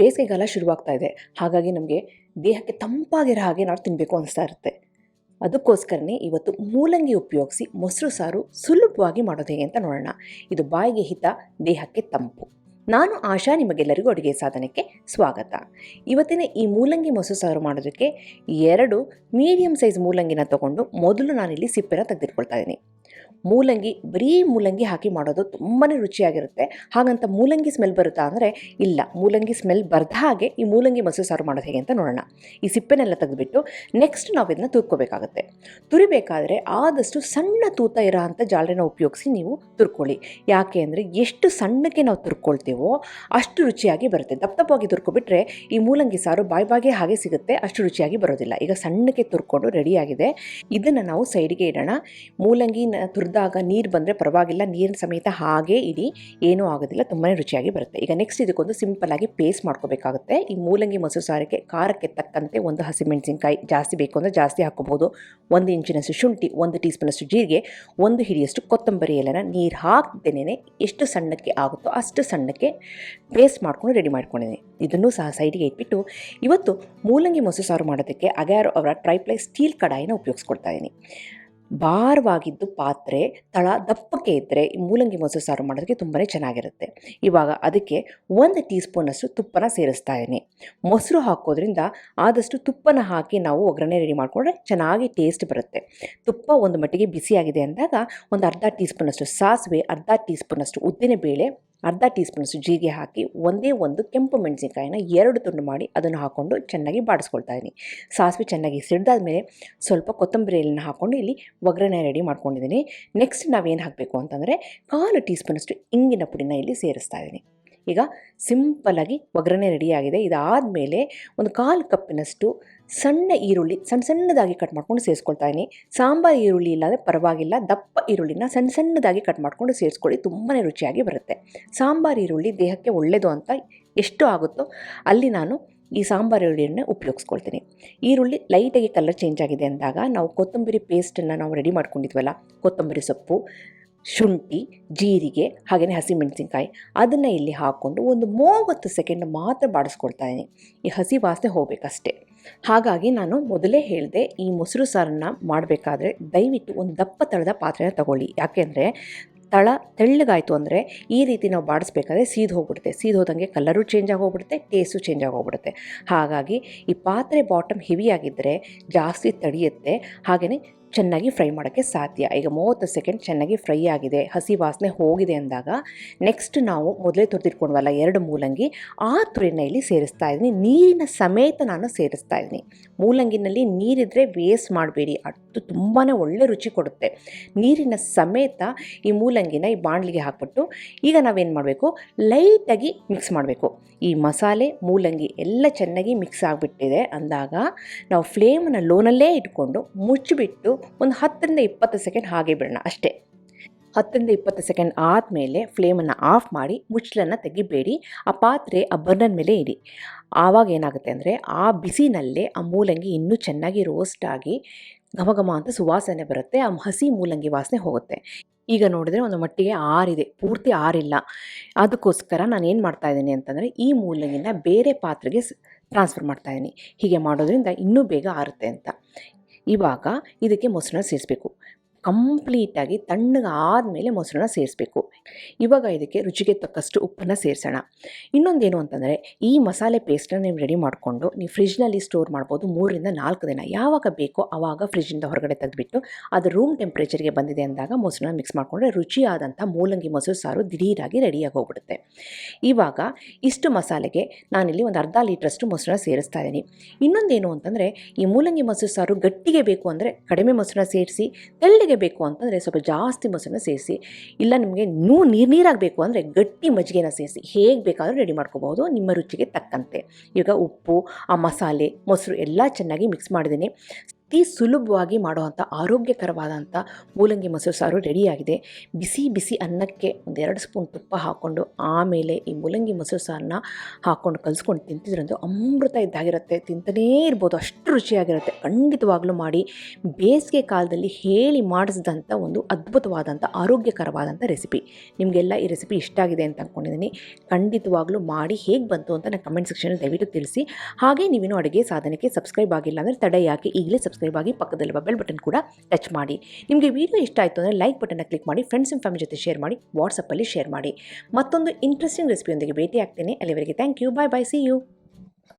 ಬೇಸಿಗೆಗಾಲ ಶುರುವಾಗ್ತಾ ಇದೆ. ಹಾಗಾಗಿ ನಮಗೆ ದೇಹಕ್ಕೆ ತಂಪಾಗಿರೋ ಹಾಗೆ ನಾವು ತಿನ್ನಬೇಕು ಅನಿಸ್ತಾ ಇರುತ್ತೆ. ಅದಕ್ಕೋಸ್ಕರನೇ ಇವತ್ತು ಮೂಲಂಗಿ ಉಪಯೋಗಿಸಿ ಮೊಸರು ಸಾರು ಸುಲಭವಾಗಿ ಮಾಡೋದು ಹೇಗೆ ಅಂತ ನೋಡೋಣ. ಇದು ಬಾಯಿಗೆ ಹಿತ, ದೇಹಕ್ಕೆ ತಂಪು. ನಾನು ಆಶಾ, ನಿಮಗೆಲ್ಲರಿಗೂ ಅಡುಗೆ ಸಾಧನಕ್ಕೆ ಸ್ವಾಗತ. ಇವತ್ತಿನ ಈ ಮೂಲಂಗಿ ಮೊಸರು ಸಾರು ಮಾಡೋದಕ್ಕೆ 2 ಮೀಡಿಯಮ್ ಸೈಜ್ ಮೂಲಂಗಿನ ತೊಗೊಂಡು ಮೊದಲು ನಾನಿಲ್ಲಿ ಸಿಪ್ಪೆನ ತೆಗೆದಿಟ್ಕೊಳ್ತಾ ಇದ್ದೀನಿ. ಮೂಲಂಗಿ ಬರೀ ಮೂಲಂಗಿ ಹಾಕಿ ಮಾಡೋದು ತುಂಬಾ ರುಚಿಯಾಗಿರುತ್ತೆ. ಹಾಗಂತ ಮೂಲಂಗಿ ಸ್ಮೆಲ್ ಬರುತ್ತಾ ಅಂದರೆ ಇಲ್ಲ, ಮೂಲಂಗಿ ಸ್ಮೆಲ್ ಬರ್ದ ಹಾಗೆ ಈ ಮೂಲಂಗಿ ಮೊಸರು ಸಾರು ಮಾಡೋದು ಹೇಗೆ ಅಂತ ನೋಡೋಣ. ಈ ಸಿಪ್ಪೆನೆಲ್ಲ ತೆಗೆದುಬಿಟ್ಟು ನೆಕ್ಸ್ಟ್ ನಾವು ಇದನ್ನು ತುರ್ಕೋಬೇಕಾಗುತ್ತೆ. ತುರಿಬೇಕಾದ್ರೆ ಆದಷ್ಟು ಸಣ್ಣ ತೂತ ಇರೋ ಅಂಥ ಜಾಲರಿನ ಉಪಯೋಗಿಸಿ ನೀವು ತುರ್ಕೊಳ್ಳಿ. ಯಾಕೆ ಅಂದರೆ ಎಷ್ಟು ಸಣ್ಣಕ್ಕೆ ನಾವು ತುರ್ಕೊಳ್ತೀವೋ ಅಷ್ಟು ರುಚಿಯಾಗಿ ಬರುತ್ತೆ. ದಪ್ಪವಾಗಿ ತುರ್ಕೊಬಿಟ್ರೆ ಈ ಮೂಲಂಗಿ ಸಾರು ಬಾಯಿಗೆ ಹಾಗೆ ಸಿಗುತ್ತೆ, ಅಷ್ಟು ರುಚಿಯಾಗಿ ಬರೋದಿಲ್ಲ. ಈಗ ಸಣ್ಣಕ್ಕೆ ತುರ್ಕೊಂಡು ರೆಡಿಯಾಗಿದೆ. ಇದನ್ನು ನಾವು ಸೈಡಿಗೆ ಇಡೋಣ. ಮೂಲಂಗಿನ ತುರಿದಾಗ ನೀರು ಬಂದರೆ ಪರವಾಗಿಲ್ಲ, ನೀರಿನ ಸಮೇತ ಹಾಗೆ ಇಡಿ, ಏನೂ ಆಗೋದಿಲ್ಲ, ತುಂಬಾ ರುಚಿಯಾಗಿ ಬರುತ್ತೆ. ಈಗ ನೆಕ್ಸ್ಟ್ ಇದಕ್ಕೊಂದು ಸಿಂಪಲ್ಲಾಗಿ ಪೇಸ್ಟ್ ಮಾಡ್ಕೋಬೇಕಾಗುತ್ತೆ. ಈ ಮೂಲಂಗಿ ಮೊಸರು ಸಾರಿಗೆ ಖಾರಕ್ಕೆ ತಕ್ಕಂತೆ 1 ಹಸಿಮೆಣಸಿನಕಾಯಿ, ಜಾಸ್ತಿ ಬೇಕು ಅಂದರೆ ಜಾಸ್ತಿ ಹಾಕೋಬೋದು, 1 ಇಂಚಿನಷ್ಟು ಶುಂಠಿ, 1 ಟೀ ಸ್ಪೂನಷ್ಟು ಜೀರಿಗೆ, 1 ಹಿಡಿಯಷ್ಟು ಕೊತ್ತಂಬರಿ ಎಲೆನ ನೀರು ಹಾಕ್ದೇನೆ ಎಷ್ಟು ಸಣ್ಣಕ್ಕೆ ಆಗುತ್ತೋ ಅಷ್ಟು ಸಣ್ಣಕ್ಕೆ ಪೇಸ್ಟ್ ಮಾಡ್ಕೊಂಡು ರೆಡಿ ಮಾಡ್ಕೊಂಡಿದ್ದೀನಿ. ಇದನ್ನು ಸಹ ಸೈಡಿಗೆ ಇಟ್ಬಿಟ್ಟು ಇವತ್ತು ಮೂಲಂಗಿ ಮೊಸರು ಸಾರು ಮಾಡೋದಕ್ಕೆ ಅಗ್ಯಾರೋ ಅವರ ಟ್ರೈಪ್ಲೈ ಸ್ಟೀಲ್ ಕಡಾಯಿನ ಉಪಯೋಗಿಸ್ಕೊಳ್ತಾ ಇದ್ದೀನಿ. ಭಾರವಾಗಿದ್ದು ಪಾತ್ರೆ, ತಳ ದಪ್ಪಕ್ಕೆ ಇದ್ದರೆ ಈ ಮೂಲಂಗಿ ಮೊಸರು ಸಾರು ಮಾಡೋದಕ್ಕೆ ತುಂಬಾ ಚೆನ್ನಾಗಿರುತ್ತೆ. ಇವಾಗ ಅದಕ್ಕೆ 1 ಟೀ ಸ್ಪೂನಷ್ಟು ತುಪ್ಪನ ಸೇರಿಸ್ತಾ ಇದ್ದೀನಿ. ಮೊಸರು ಹಾಕೋದ್ರಿಂದ ಆದಷ್ಟು ತುಪ್ಪನ ಹಾಕಿ ನಾವು ಒಗ್ಗರಣೆ ರೆಡಿ ಮಾಡಿಕೊಂಡ್ರೆ ಚೆನ್ನಾಗಿ ಟೇಸ್ಟ್ ಬರುತ್ತೆ. ತುಪ್ಪ ಒಂದು ಮಟ್ಟಿಗೆ ಬಿಸಿಯಾಗಿದೆ ಅಂದಾಗ ಒಂದು ಅರ್ಧ ಟೀ ಸ್ಪೂನಷ್ಟು ಸಾಸಿವೆ, ಅರ್ಧ ಟೀ ಸ್ಪೂನಷ್ಟು ಉದ್ದಿನಬೇಳೆ, ಅರ್ಧ ಟೀ ಸ್ಪೂನಷ್ಟು ಜೀರಿಗೆ ಹಾಕಿ ಒಂದೇ ಒಂದು ಕೆಂಪು ಮೆಣಸಿನಕಾಯಿನ 2 ತುಂಡು ಮಾಡಿ ಅದನ್ನು ಹಾಕ್ಕೊಂಡು ಚೆನ್ನಾಗಿ ಬಾಡಿಸ್ಕೊಳ್ತಾ ಇದ್ದೀನಿ. ಸಾಸಿವೆ ಚೆನ್ನಾಗಿ ಸಿಡ್ದಾದ ಮೇಲೆ ಸ್ವಲ್ಪ ಕೊತ್ತಂಬರಿ ಎಲೆನ ಹಾಕ್ಕೊಂಡು ಇಲ್ಲಿ ಒಗ್ಗರಣೆ ರೆಡಿ ಮಾಡ್ಕೊಂಡಿದ್ದೀನಿ. ನೆಕ್ಸ್ಟ್ ನಾವೇನು ಹಾಕಬೇಕು ಅಂತಂದರೆ 1/4 ಟೀ ಸ್ಪೂನಷ್ಟು ಇಂಗಿನ ಪುಡಿನ ಇಲ್ಲಿ ಸೇರಿಸ್ತಾ ಇದ್ದೀನಿ. ಈಗ ಸಿಂಪಲ್ಲಾಗಿ ಒಗ್ಗರಣೆ ರೆಡಿಯಾಗಿದೆ. ಇದಾದಮೇಲೆ ಒಂದು 1/4 ಕಪ್ಪಿನಷ್ಟು ಸಣ್ಣ ಈರುಳ್ಳಿ ಸಣ್ಣದಾಗಿ ಕಟ್ ಮಾಡ್ಕೊಂಡು ಸೇರಿಸ್ಕೊಳ್ತಾ ಇದ್ದೀನಿ. ಸಾಂಬಾರು ಈರುಳ್ಳಿ ಇಲ್ಲಾಂದರೆ ಪರವಾಗಿಲ್ಲ, ದಪ್ಪ ಈರುಳ್ಳಿನ ಸಣ್ಣದಾಗಿ ಕಟ್ ಮಾಡ್ಕೊಂಡು ಸೇರಿಸ್ಕೊಳ್ಳಿ, ತುಂಬಾ ರುಚಿಯಾಗಿ ಬರುತ್ತೆ. ಸಾಂಬಾರು ಈರುಳ್ಳಿ ದೇಹಕ್ಕೆ ಒಳ್ಳೆಯದು ಅಂತ ಎಷ್ಟು ಆಗುತ್ತೋ ಅಲ್ಲಿ ನಾನು ಈ ಸಾಂಬಾರು ಈರುಳ್ಳಿಯನ್ನು ಉಪಯೋಗಿಸ್ಕೊಳ್ತೀನಿ. ಈರುಳ್ಳಿ ಲೈಟಾಗಿ ಕಲರ್ ಚೇಂಜ್ ಆಗಿದೆ ಅಂದಾಗ ನಾವು ಕೊತ್ತಂಬರಿ ಪೇಸ್ಟನ್ನು ನಾವು ರೆಡಿ ಮಾಡ್ಕೊಂಡಿದ್ವಲ್ಲ, ಕೊತ್ತಂಬರಿ ಸೊಪ್ಪು, ಶುಂಠಿ, ಜೀರಿಗೆ ಹಾಗೆಯೇ ಹಸಿಮೆಣಸಿನಕಾಯಿ ಅದನ್ನು ಇಲ್ಲಿ ಹಾಕ್ಕೊಂಡು ಒಂದು 30 ಸೆಕೆಂಡ್ ಮಾತ್ರ ಬಾಡಿಸ್ಕೊಳ್ತಾ ಇದ್ದೀನಿ. ಈ ಹಸಿ ವಾಸನೆ ಹೋಗಬೇಕಷ್ಟೇ. ಹಾಗಾಗಿ ನಾನು ಮೊದಲೇ ಹೇಳಿದೆ, ಈ ಮೊಸರು ಸಾರನ್ನು ಮಾಡಬೇಕಾದ್ರೆ ದಯವಿಟ್ಟು ಒಂದು ದಪ್ಪ ತಳದ ಪಾತ್ರೆನ ತಗೊಳ್ಳಿ. ಯಾಕೆಂದರೆ ತಳ ತೆಳ್ಳಗಾಯಿತು ಅಂದರೆ ಈ ರೀತಿ ನಾವು ಬಾಡಿಸ್ಬೇಕಾದ್ರೆ ಹೋಗ್ಬಿಡುತ್ತೆ. ಹೋದಂಗೆ ಕಲರು ಚೇಂಜ್ ಆಗೋಗ್ಬಿಡುತ್ತೆ, ಟೇಸ್ಟು ಚೇಂಜ್ ಆಗೋಗ್ಬಿಡುತ್ತೆ. ಹಾಗಾಗಿ ಈ ಪಾತ್ರೆ ಬಾಟಮ್ ಹೆವಿಯಾಗಿದ್ದರೆ ಜಾಸ್ತಿ ತಡೆಯುತ್ತೆ, ಹಾಗೆಯೇ ಚೆನ್ನಾಗಿ ಫ್ರೈ ಮಾಡೋಕ್ಕೆ ಸಾಧ್ಯ. ಈಗ 30 ಸೆಕೆಂಡ್ ಚೆನ್ನಾಗಿ ಫ್ರೈ ಆಗಿದೆ, ಹಸಿ ವಾಸನೆ ಹೋಗಿದೆ ಅಂದಾಗ ನೆಕ್ಸ್ಟ್ ನಾವು ಮೊದಲೇ ತುರಿದಿಟ್ಕೊಂಡ್ವಲ್ಲ 2 ಮೂಲಂಗಿ, ಆ ತುರಿನ ಇಲ್ಲಿ ಸೇರಿಸ್ತಾ ಇದ್ದೀನಿ. ನೀರಿನ ಸಮೇತ ನಾನು ಸೇರಿಸ್ತಾ ಇದ್ದೀನಿ. ಮೂಲಂಗಿನಲ್ಲಿ ನೀರಿದ್ದರೆ ವೇಸ್ಟ್ ಮಾಡಬೇಡಿ, ಅದು ತುಂಬಾ ಒಳ್ಳೆ ರುಚಿ ಕೊಡುತ್ತೆ. ನೀರಿನ ಸಮೇತ ಈ ಮೂಲಂಗಿನ ಈ ಬಾಣಲಿಗೆ ಹಾಕ್ಬಿಟ್ಟು ಈಗ ನಾವೇನು ಮಾಡಬೇಕು, ಲೈಟಾಗಿ ಮಿಕ್ಸ್ ಮಾಡಬೇಕು. ಈ ಮಸಾಲೆ ಮೂಲಂಗಿ ಎಲ್ಲ ಚೆನ್ನಾಗಿ ಮಿಕ್ಸ್ ಆಗಿಬಿಟ್ಟಿದೆ ಅಂದಾಗ ನಾವು ಫ್ಲೇಮನ್ನು ಲೋನಲ್ಲೇ ಇಟ್ಕೊಂಡು ಮುಚ್ಚಿಬಿಟ್ಟು ಒಂದು 10ರಿಂದ 20 ಸೆಕೆಂಡ್ ಹಾಗೆ ಬಿಡೋಣ ಅಷ್ಟೇ. 10ರಿಂದ 20 ಸೆಕೆಂಡ್ ಆದಮೇಲೆ ಫ್ಲೇಮನ್ನು ಆಫ್ ಮಾಡಿ ಮುಚ್ಚಲನ್ನು ತೆಗಿಬೇಡಿ, ಆ ಪಾತ್ರೆ ಆ ಬರ್ನರ್ ಮೇಲೆ ಇಡಿ. ಆವಾಗ ಏನಾಗುತ್ತೆ ಅಂದರೆ ಆ ಬಿಸಿನಲ್ಲೇ ಆ ಮೂಲಂಗಿ ಇನ್ನೂ ಚೆನ್ನಾಗಿ ರೋಸ್ಟ್ ಆಗಿ ಘಮ ಅಂತ ಸುವಾಸನೆ ಬರುತ್ತೆ, ಆ ಹಸಿ ಮೂಲಂಗಿ ವಾಸನೆ ಹೋಗುತ್ತೆ. ಈಗ ನೋಡಿದ್ರೆ ಒಂದು ಮಟ್ಟಿಗೆ ಆರಿದೆ, ಪೂರ್ತಿ ಆರಿಲ್ಲ. ಅದಕ್ಕೋಸ್ಕರ ನಾನು ಏನು ಮಾಡ್ತಾಯಿದ್ದೀನಿ ಅಂತಂದರೆ ಈ ಮೂಲಂಗಿನ ಬೇರೆ ಪಾತ್ರೆಗೆ ಟ್ರಾನ್ಸ್ಫರ್ ಮಾಡ್ತಾಯಿದ್ದೀನಿ. ಹೀಗೆ ಮಾಡೋದ್ರಿಂದ ಇನ್ನೂ ಬೇಗ ಆರುತ್ತೆ ಅಂತ. ಇವಾಗ ಇದಕ್ಕೆ ಮೊಸರನ್ನ ಸೇರಿಸಬೇಕು. ಕಂಪ್ಲೀಟಾಗಿ ತಣ್ಣಗೆ ಆದಮೇಲೆ ಮೊಸರನ್ನ ಸೇರಿಸಬೇಕು. ಇವಾಗ ಇದಕ್ಕೆ ರುಚಿಗೆ ತಕ್ಕಷ್ಟು ಉಪ್ಪನ್ನು ಸೇರಿಸೋಣ. ಇನ್ನೊಂದೇನು ಅಂತಂದರೆ ಈ ಮಸಾಲೆ ಪೇಸ್ಟನ್ನ ನೀವು ರೆಡಿ ಮಾಡಿಕೊಂಡು ನೀವು ಫ್ರಿಜ್ನಲ್ಲಿ ಸ್ಟೋರ್ ಮಾಡ್ಬೋದು 3ರಿಂದ 4 ದಿನ. ಯಾವಾಗ ಬೇಕೋ ಆವಾಗ ಫ್ರಿಜ್ಜಿಂದ ಹೊರಗಡೆ ತೆಗೆದುಬಿಟ್ಟು ಅದು ರೂಮ್ ಟೆಂಪ್ರೇಚರ್ಗೆ ಬಂದಿದೆ ಅಂದಾಗ ಮೊಸರನ್ನ ಮಿಕ್ಸ್ ಮಾಡಿಕೊಂಡ್ರೆ ರುಚಿಯಾದಂಥ ಮೂಲಂಗಿ ಮೊಸರು ಸಾರು ದಿಢೀರಾಗಿ ರೆಡಿಯಾಗಿ ಹೋಗ್ಬಿಡುತ್ತೆ. ಇವಾಗ ಇಷ್ಟು ಮಸಾಲೆಗೆ ನಾನಿಲ್ಲಿ ಒಂದು ಅರ್ಧ ಲೀಟ್ರಷ್ಟು ಮೊಸರನ್ನ ಸೇರಿಸ್ತಾ ಇದ್ದೀನಿ. ಇನ್ನೊಂದೇನು ಅಂತಂದರೆ ಈ ಮೂಲಂಗಿ ಮೊಸರು ಸಾರು ಗಟ್ಟಿಗೆ ಬೇಕು ಅಂದರೆ ಕಡಿಮೆ ಮೊಸರನ್ನ ಸೇರಿಸಿ, ತೆಳ್ಳಗೆ ಬೇಕು ಅಂತಂದರೆ ಸ್ವಲ್ಪ ಜಾಸ್ತಿ ಮೊಸರನ್ನ ಸೇರಿಸಿ, ಇಲ್ಲ ನಿಮಗೆ ನೀರಾಗಬೇಕು ಅಂದರೆ ಗಟ್ಟಿ ಮಜ್ಜಿಗೆನ ಸೇರಿಸಿ, ಹೇಗೆ ಬೇಕಾದರೂ ರೆಡಿ ಮಾಡ್ಕೋಬಹುದು ನಿಮ್ಮ ರುಚಿಗೆ ತಕ್ಕಂತೆ. ಈಗ ಉಪ್ಪು, ಆ ಮಸಾಲೆ, ಮೊಸರು ಎಲ್ಲ ಚೆನ್ನಾಗಿ ಮಿಕ್ಸ್ ಮಾಡಿದ್ದೀನಿ. ಅತಿ ಸುಲಭವಾಗಿ ಮಾಡುವಂಥ ಆರೋಗ್ಯಕರವಾದಂಥ ಮೂಲಂಗಿ ಮೊಸರು ಸಾರು ರೆಡಿಯಾಗಿದೆ. ಬಿಸಿ ಬಿಸಿ ಅನ್ನಕ್ಕೆ ಒಂದು 2 ಸ್ಪೂನ್ ತುಪ್ಪ ಹಾಕ್ಕೊಂಡು ಆಮೇಲೆ ಈ ಮೂಲಂಗಿ ಮೊಸರು ಸಾರನ್ನ ಹಾಕ್ಕೊಂಡು ಕಲಿಸ್ಕೊಂಡು ತಿಂತಿದ್ರಂತೂ ಅಮೃತ ಇದ್ದಾಗಿರುತ್ತೆ. ತಿಂತಲೇ ಇರ್ಬೋದು, ಅಷ್ಟು ರುಚಿಯಾಗಿರುತ್ತೆ. ಖಂಡಿತವಾಗ್ಲೂ ಮಾಡಿ. ಬೇಸಿಗೆ ಕಾಲದಲ್ಲಿ ಹೇಳಿ ಮಾಡಿಸಿದಂಥ ಒಂದು ಅದ್ಭುತವಾದಂಥ ಆರೋಗ್ಯಕರವಾದಂಥ ರೆಸಿಪಿ. ನಿಮಗೆಲ್ಲ ಈ ರೆಸಿಪಿ ಇಷ್ಟ ಆಗಿದೆ ಅಂತ ಅಂದ್ಕೊಂಡಿದ್ದೀನಿ. ಖಂಡಿತವಾಗ್ಲೂ ಮಾಡಿ ಹೇಗೆ ಬಂತು ಅಂತ ನಾನು ಕಮೆಂಟ್ ಸೆಕ್ಷನಲ್ಲಿ ದಯವಿಟ್ಟು ತಿಳಿಸಿ. ಹಾಗೆ ನೀವೇನು ಅಡುಗೆ ಸಾಧನಕ್ಕೆ ಸಬ್ಸ್ಕ್ರೈಬ್ ಆಗಿಲ್ಲ ಅಂದರೆ ತಡ ಯಾಕೆ, ಈಗಲೇ ಸಬ್ಸ್ಕ್ರೈಬ್ ಆಗಿ ಪಕ್ಕದಲ್ಲಿರುವ ಬೆಲ್ ಬಟನ್ ಕೂಡ ಟಚ್ ಮಾಡಿ. ನಿಮಗೆ ವಿಡಿಯೋ ಇಷ್ಟ ಆಯಿತು ಅಂದರೆ ಲೈಕ್ ಬಟನ್ನ ಕ್ಲಿಕ್ ಮಾಡಿ, ಫ್ರೆಂಡ್ಸ್ ಆ್ಯಂಡ್ ಫ್ಯಾಮಿಲಿ ಜೊತೆ ಶೇರ್ ಮಾಡಿ, ವಾಟ್ಸಪ್ಪಲ್ಲಿ ಶೇರ್ ಮಾಡಿ. ಮತ್ತೊಂದು ಇಂಟ್ರೆಸ್ಟಿಂಗ್ ರೆಸಿಪಿಯೊಂದಿಗೆ ಭೇಟಿ ಆಗ್ತೇನೆ. ಅಲ್ಲಿವರೆಗೆ thank you, bye bye, see you.